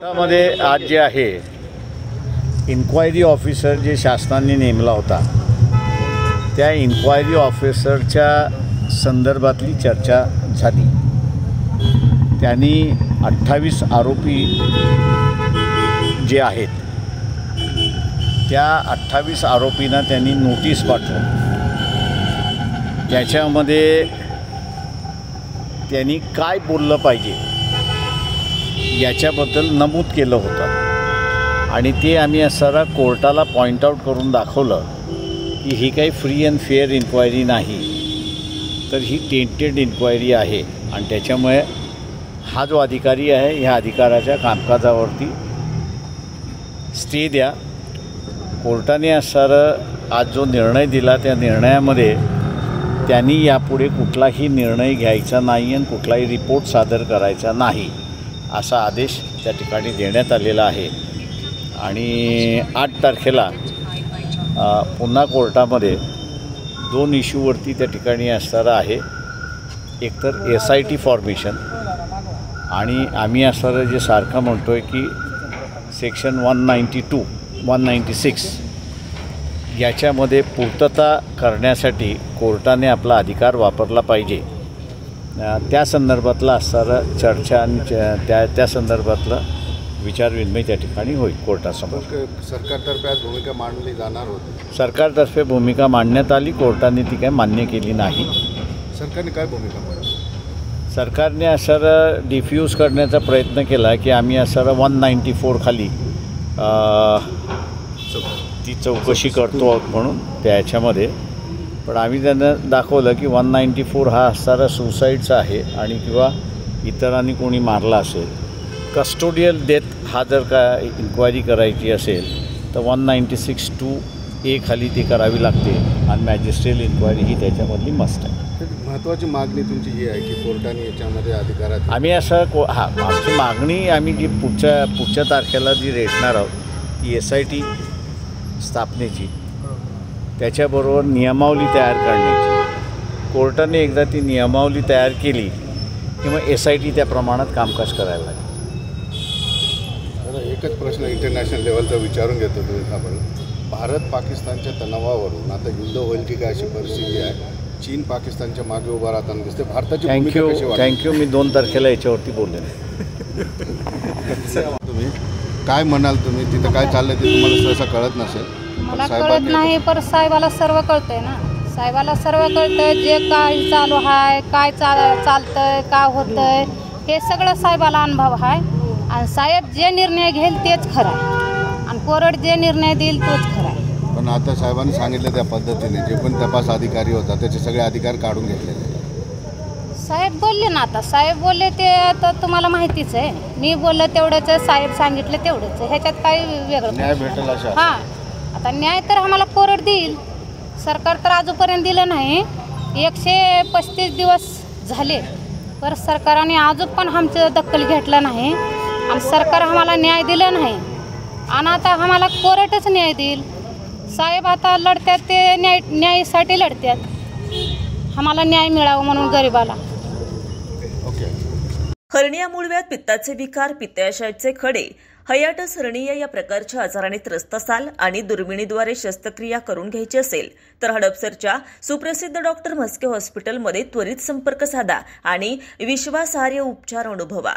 मध्ये आज जे आहे इन्क्वायरी ऑफिसर जे शासनाने नेमला होता त्या इन्क्वायरी ऑफिसरच्या संदर्भातली चर्चा झाली। त्यांनी 28 आरोपी जे आहेत त्या 28 आरोपींना त्यांनी नोटीस पाठवली। त्याच्यामध्ये त्यांनी काय बोललं पाहिजे याच्याबद्दल नमूद केलं होतं आणि ते आम्ही सारा कोर्टाला पॉईंट आऊट करून दाखवलं की ही काही फ्री अँड फेअर इन्क्वायरी नाही, तर ही टेंटेड इन्क्वायरी आहे आणि त्याच्यामुळे हा जो अधिकारी आहे ह्या अधिकाराच्या कामकाजावरती स्टे द्या। कोर्टाने सारा आज जो निर्णय दिला त्या निर्णयामध्ये त्यांनी यापुढे कुठलाही निर्णय घ्यायचा नाही आणि कुठलाही रिपोर्ट सादर करायचा नाही असा आदेश त्या ठिकाणी देण्यात आलेला आहे। आणि 8 तारखेला पुन्हा कोर्टामध्ये 2 इश्यूवरती त्या ठिकाणी असणारा आहे। एकतर SIT फॉर्मेशन आणि आम्ही असणारं जे सारखं म्हणतो आहे की सेक्शन 192 196 याच्यामध्ये पूर्तता करण्यासाठी कोर्टाने आपला अधिकार वापरला पाहिजे। त्या संदर्भातला असणारा चर्चा आणि त्या संदर्भातला विचारविनिमय त्या ठिकाणी होईल कोर्टासमोर। सरकारतर्फे आज भूमिका मांडली जाणार होती। सरकारतर्फे भूमिका मांडण्यात आली, कोर्टाने ती काय मान्य केली नाही। सरकारने काय भूमिका मांडली? सरकारने असं डिफ्यूज करण्याचा प्रयत्न केला की आम्ही असं 194 खाली ती चौकशी करतो म्हणून त्याच्यामध्ये, पण आम्ही त्यांना दाखवलं की 194 हा असणारा सुसाईडचा आहे आणि किंवा इतरांनी कोणी मारला असेल, कस्टोडियल डेथ हा जर का इन्क्वायरी करायची असेल तर 196(2)(a) खाली ती करावी लागते आणि मॅजिस्ट्रियल इन्क्वायरी ही त्याच्यामधली मस्ट आहे। महत्त्वाची मागणी तुमची ही आहे की कोर्टाने याच्यामध्ये अधिकारात आम्ही असं आमची मागणी आम्ही जी पुढच्या तारखेला जी रेटणार आहोत ती SIT स्थापनेची, त्याच्याबरोबर नियमावली तयार करण्याची। कोर्टाने एकदा ती नियमावली तयार केली की मग SIT त्या प्रमाणात कामकाज करायला लागेल। एकच प्रश्न इंटरनॅशनल लेवलचा विचारून घेतो आपण, भारत पाकिस्तानच्या तणावावरून आता युद्ध होईल की काय अशी परिस्थिती आहे। चीन पाकिस्तानच्या मागे उभा राहताना दिसते। भारताची थँक्यू मी 2 तारखेला याच्यावरती बोलेन। तुम्ही काय म्हणाल? तुम्ही तिथं काय चाललंय ते तुम्हाला सहसा कळत नसेल? मला कळत नाही, पण साहेबाला सर्व कळतंय ना। साहेबाला सर्व कळतंय, जे काय चालू आहे, काय चालतंय, काय होतंय, हे सगळं साहेबाला अनुभव आहे। आणि साहेब जे निर्णय घेईल तेच खरं आहे आणि कोर्ट जे निर्णय देईल तोच खरा आहे। पण आता साहेबांनी सांगितलं त्या पद्धतीने जे पण तपास अधिकारी होता त्याचे सगळे अधिकार काढून घेतलेले साहेब बोलले ना। आता साहेब बोलले ते आता तुम्हाला माहितीच आहे। मी बोललं तेवढंच, साहेब सांगितलं तेवढंच, ह्याच्यात काही वेगळं न्याय भेटेल अशा? हां, आता न्याय तर आम्हाला कोर्ट देईल, सरकार तर अजूनपर्यंत दिलं नाही। 135 दिवस झाले पर सरकारने अजून पण आमचं दखल घेतलं नाही आणि सरकार आम्हाला न्याय दिलं नाही आणि आता आम्हाला कोर्टच न्याय देईल। साहेब आता लढतात, ते न्यायासाठी लढतात, आम्हाला न्याय मिळावं म्हणून गरिबाला। हर्निया, मूळव्याध, पित्ताचे विकार, पित्ताशयाचे खडे, हायटिस हर्निया या प्रकारच्या आजाराने त्रस्त असाल आणि दुर्बिणीद्वारे शस्त्रक्रिया करून घ्यायची असेल तर हडपसरच्या सुप्रसिद्ध डॉक्टर म्हस्के हॉस्पिटलमध्ये त्वरित संपर्क साधा आणि विश्वासार्ह उपचार अनुभवा।